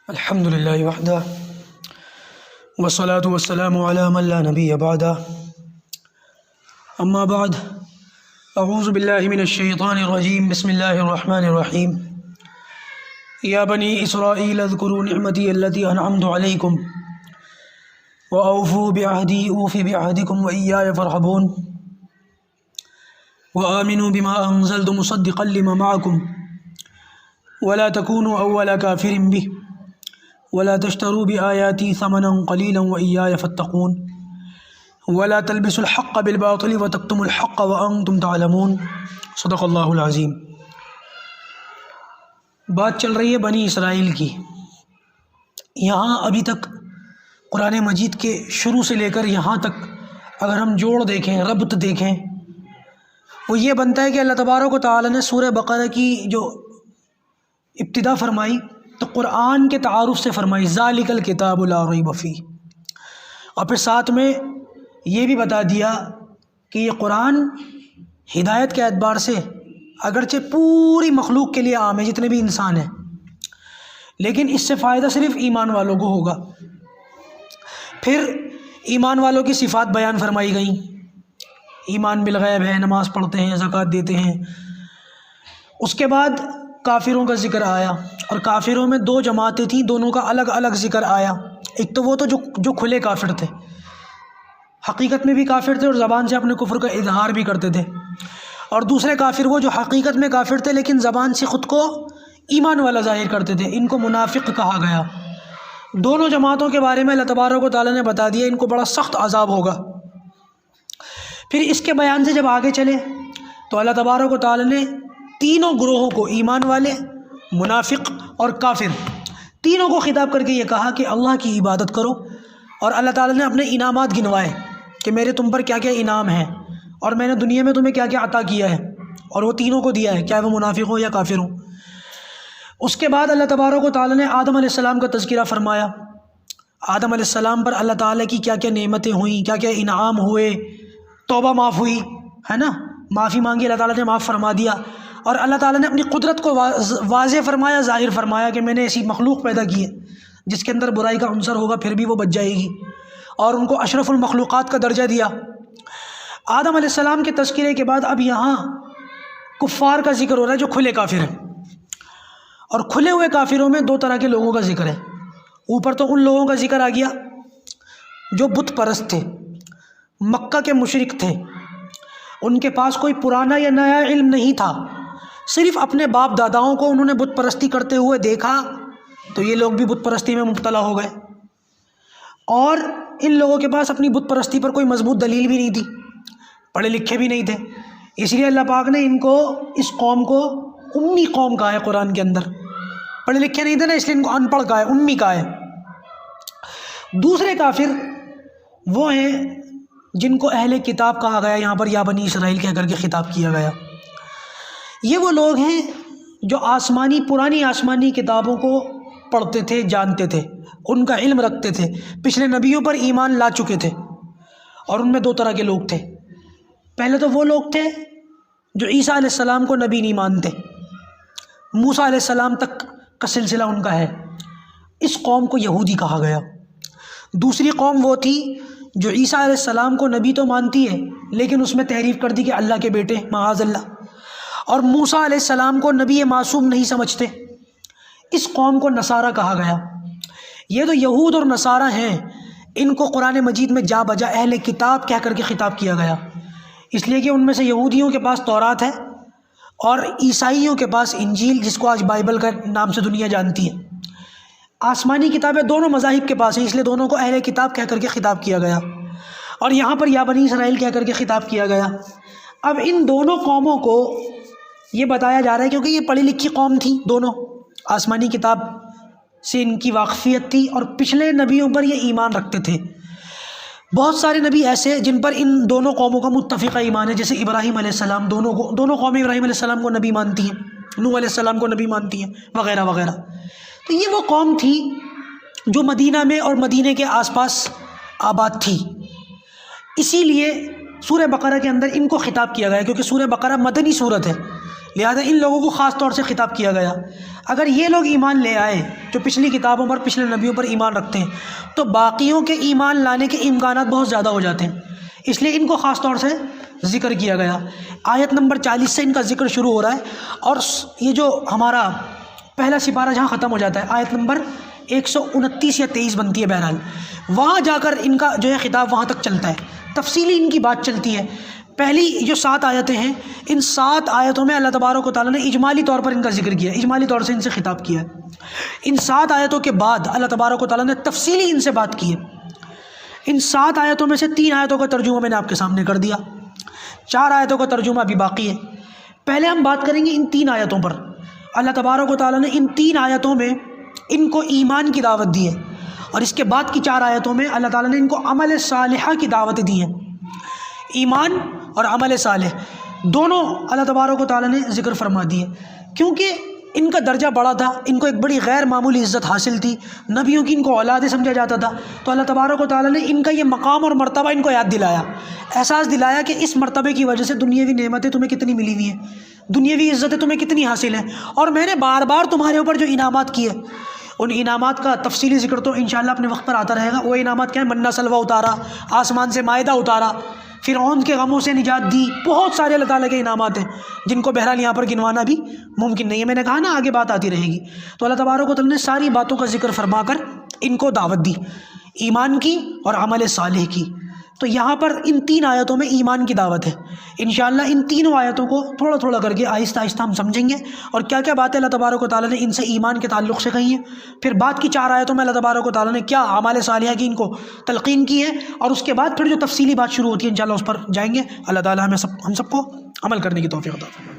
الحمد لله وحده والصلاة والسلام على من لا نبي بعده أما بعد أعوذ بالله من الشيطان الرجيم بسم الله الرحمن الرحيم يا بني إسرائيل اذكروا نعمتي التي أنعمت عليكم وأوفوا بعهدي أوف بعهدكم وإياي فارهبون وآمنوا بما أنزلت مصدقا لما معكم ولا تكونوا أول كافر به ولا تشتروا بآياتي ثمنا قليلا وإياي فاتقون ولا تلبسوا الحق بالباطل وتكتموا الحق وأنتم تعلمون صدق اللہ العظیم۔ بات چل رہی ہے بنی اسرائیل کی۔ یہاں ابھی تک قرآن مجید کے شروع سے لے کر یہاں تک اگر ہم جوڑ دیکھیں، ربط دیکھیں، وہ یہ بنتا ہے کہ اللہ تبارک و تعالی نے سورہ بقرہ کی جو ابتدا فرمائی تو قرآن کے تعارف سے فرمائی ذالک الکتاب لا ریب فیہ، اور پھر ساتھ میں یہ بھی بتا دیا کہ یہ قرآن ہدایت کے اعتبار سے اگرچہ پوری مخلوق کے لیے عام ہے، جتنے بھی انسان ہیں، لیکن اس سے فائدہ صرف ایمان والوں کو ہوگا۔ پھر ایمان والوں کی صفات بیان فرمائی گئیں، ایمان بالغیب ہے، نماز پڑھتے ہیں، زکوٰۃ دیتے ہیں۔ اس کے بعد کافروں کا ذکر آیا، اور کافروں میں دو جماعتیں تھیں، دونوں کا الگ الگ ذکر آیا۔ ایک تو وہ تو جو کھلے کافر تھے، حقیقت میں بھی کافر تھے اور زبان سے اپنے کفر کا اظہار بھی کرتے تھے، اور دوسرے کافر وہ جو حقیقت میں کافر تھے لیکن زبان سے خود کو ایمان والا ظاہر کرتے تھے، ان کو منافق کہا گیا۔ دونوں جماعتوں کے بارے میں اللہ تبارک و تعالیٰ نے بتا دیا ان کو بڑا سخت عذاب ہوگا۔ پھر اس کے بیان سے جب آگے چلے تو اللہ تبارک و تعالیٰ نے تینوں گروہوں کو، ایمان والے، منافق اور کافر، تینوں کو خطاب کر کے یہ کہا کہ اللہ کی عبادت کرو، اور اللہ تعالیٰ نے اپنے انعامات گنوائے کہ میرے تم پر کیا کیا انعام ہیں، اور میں نے دنیا میں تمہیں کیا کیا عطا کیا ہے، اور وہ تینوں کو دیا ہے، چاہے وہ منافق ہو یا کافر ہو۔ اس کے بعد اللہ تبارک و تعالیٰ نے آدم علیہ السلام کا تذکرہ فرمایا، آدم علیہ السلام پر اللہ تعالیٰ کی کیا کیا نعمتیں ہوئیں، کیا کیا انعام ہوئے، توبہ معاف ہوئی، ہے نا، معافی مانگی، اللہ تعالیٰ نے معاف فرما دیا، اور اللہ تعالیٰ نے اپنی قدرت کو واضح فرمایا، ظاہر فرمایا کہ میں نے ایسی مخلوق پیدا کی ہے جس کے اندر برائی کا عنصر ہوگا پھر بھی وہ بچ جائے گی، اور ان کو اشرف المخلوقات کا درجہ دیا۔ آدم علیہ السلام کے تذکرے کے بعد اب یہاں کفار کا ذکر ہو رہا ہے جو کھلے کافر ہیں، اور کھلے ہوئے کافروں میں دو طرح کے لوگوں کا ذکر ہے۔ اوپر تو ان لوگوں کا ذکر آ گیا جو بت پرست تھے، مکہ کے مشرک تھے، ان کے پاس کوئی پرانا یا نیا علم نہیں تھا، صرف اپنے باپ داداؤں کو انہوں نے بت پرستی کرتے ہوئے دیکھا تو یہ لوگ بھی بت پرستی میں مبتلا ہو گئے، اور ان لوگوں کے پاس اپنی بت پرستی پر کوئی مضبوط دلیل بھی نہیں تھی، پڑھے لکھے بھی نہیں تھے، اس لیے اللہ پاک نے ان کو، اس قوم کو امی قوم کہا ہے قرآن کے اندر، پڑھے لکھے نہیں تھے نا، اس لیے ان کو ان پڑھ کہا ہے، امی کہا ہے۔ دوسرے کافر وہ ہیں جن کو اہل کتاب کہا گیا، یہاں پر یا بنی اسرائیل کہہ کر کے خطاب کیا گیا۔ یہ وہ لوگ ہیں جو پرانی آسمانی کتابوں کو پڑھتے تھے، جانتے تھے، ان کا علم رکھتے تھے، پچھلے نبیوں پر ایمان لا چکے تھے، اور ان میں دو طرح کے لوگ تھے۔ پہلے تو وہ لوگ تھے جو عیسیٰ علیہ السلام کو نبی نہیں مانتے، موسیٰ علیہ السلام تک کا سلسلہ ان کا ہے، اس قوم کو یہودی کہا گیا۔ دوسری قوم وہ تھی جو عیسیٰ علیہ السلام کو نبی تو مانتی ہے لیکن اس میں تحریف کر دی کہ اللہ کے بیٹے معاذ اللہ، اور موسیٰ علیہ السلام کو نبی معصوم نہیں سمجھتے، اس قوم کو نصارہ کہا گیا۔ یہ تو یہود اور نصارہ ہیں، ان کو قرآن مجید میں جا بجا اہل کتاب کہہ کر کے خطاب کیا گیا، اس لیے کہ ان میں سے یہودیوں کے پاس تورات ہے اور عیسائیوں کے پاس انجیل، جس کو آج بائبل کا نام سے دنیا جانتی ہے۔ آسمانی کتابیں دونوں مذاہب کے پاس ہیں، اس لیے دونوں کو اہل کتاب کہہ کر کے خطاب کیا گیا، اور یہاں پر یا بنی اسرائیل کہہ کر کے خطاب کیا گیا۔ اب ان دونوں قوموں کو یہ بتایا جا رہا ہے کیونکہ یہ پڑھی لکھی قوم تھی، دونوں آسمانی کتاب سے ان کی واقفیت تھی، اور پچھلے نبیوں پر یہ ایمان رکھتے تھے۔ بہت سارے نبی ایسے جن پر ان دونوں قوموں کا متفقہ ایمان ہے، جیسے ابراہیم علیہ السلام، دونوں قومیں ابراہیم علیہ السلام کو نبی مانتی ہیں، نوح علیہ السلام کو نبی مانتی ہیں، وغیرہ وغیرہ۔ تو یہ وہ قوم تھی جو مدینہ میں اور مدینے کے آس پاس آباد تھی، اسی لیے سورہ بقرہ کے اندر ان کو خطاب کیا گیا، کیونکہ سورہ بقرہ مدنی سورت ہے، لہذا ان لوگوں کو خاص طور سے خطاب کیا گیا۔ اگر یہ لوگ ایمان لے آئے جو پچھلی کتابوں پر پچھلے نبیوں پر ایمان رکھتے ہیں تو باقیوں کے ایمان لانے کے امکانات بہت زیادہ ہو جاتے ہیں، اس لیے ان کو خاص طور سے ذکر کیا گیا۔ آیت نمبر 40 سے ان کا ذکر شروع ہو رہا ہے، اور یہ جو ہمارا پہلا سپارہ جہاں ختم ہو جاتا ہے آیت نمبر 129 یا 23 بنتی ہے، بہرحال وہاں جا کر ان کا جو ہے خطاب وہاں تک چلتا ہے، تفصیلی ان کی بات چلتی ہے۔ پہلی جو 7 آیتیں ہیں، ان 7 آیتوں میں اللہ تبارک و تعالیٰ نے اجمالی طور پر ان کا ذکر کیا ہے، اجمالی طور سے ان سے خطاب کیا ہے۔ ان 7 آیتوں کے بعد اللہ تبارک و تعالیٰ نے تفصیلی ان سے بات کی ہے۔ ان 7 آیتوں میں سے 3 آیتوں کا ترجمہ میں نے آپ کے سامنے کر دیا، 4 آیتوں کا ترجمہ ابھی باقی ہے۔ پہلے ہم بات کریں گے ان 3 آیتوں پر۔ اللہ تبارک و تعالیٰ نے ان 3 آیتوں میں ان کو ایمان کی دعوت دی ہے، اور اس کے بعد کی 4 آیتوں میں اللہ تعالیٰ نے ان کو عمل صالحہ کی دعوت دی ہے۔ ایمان اور عمل صالح دونوں اللہ تبارک و تعالیٰ نے ذکر فرما دی ہے، کیونکہ ان کا درجہ بڑا تھا، ان کو ایک بڑی غیر معمولی عزت حاصل تھی، نبیوں کی ان کو اولاد سمجھا جاتا تھا، تو اللہ تبارک و تعالیٰ نے ان کا یہ مقام اور مرتبہ ان کو یاد دلایا، احساس دلایا کہ اس مرتبے کی وجہ سے دنیاوی نعمتیں تمہیں کتنی ملی ہوئی ہیں، دنیاوی عزتیں تمہیں کتنی حاصل ہیں، اور میں نے بار بار تمہارے اوپر جو انعامات کیے ان انعامات کا تفصیلی ذکر تو انشاءاللہ اپنے وقت پر آتا رہے گا۔ وہ انعامات کیا ہیں؟ منہ سلوہ اتارا، آسمان سے مائدہ اتارا، فرعون کے غموں سے نجات دی، بہت سارے اللہ تعالیٰ کے انعامات ہیں جن کو بہرحال یہاں پر گنوانا بھی ممکن نہیں ہے، میں نے کہا نا آگے بات آتی رہے گی۔ تو اللہ تبارک و تعالیٰ نے ساری باتوں کا ذکر فرما کر ان کو دعوت دی، ایمان کی اور عمل صالح کی۔ تو یہاں پر ان 3 آیتوں میں ایمان کی دعوت ہے۔ انشاءاللہ ان تینوں آیتوں کو تھوڑا تھوڑا کر کے آہستہ آہستہ ہم سمجھیں گے، اور کیا کیا باتیں اللہ تبارک و تعالیٰ نے ان سے ایمان کے تعلق سے کہی ہیں، پھر بعد کی 4 آیتوں میں اللہ تبارک و تعالیٰ نے کیا اعمال صالحہ کی ان کو تلقین کی ہے، اور اس کے بعد پھر جو تفصیلی بات شروع ہوتی ہے انشاءاللہ اس پر جائیں گے۔ اللہ تعالیٰ ہم سب کو عمل کرنے کی توفیق عطا فرمائے۔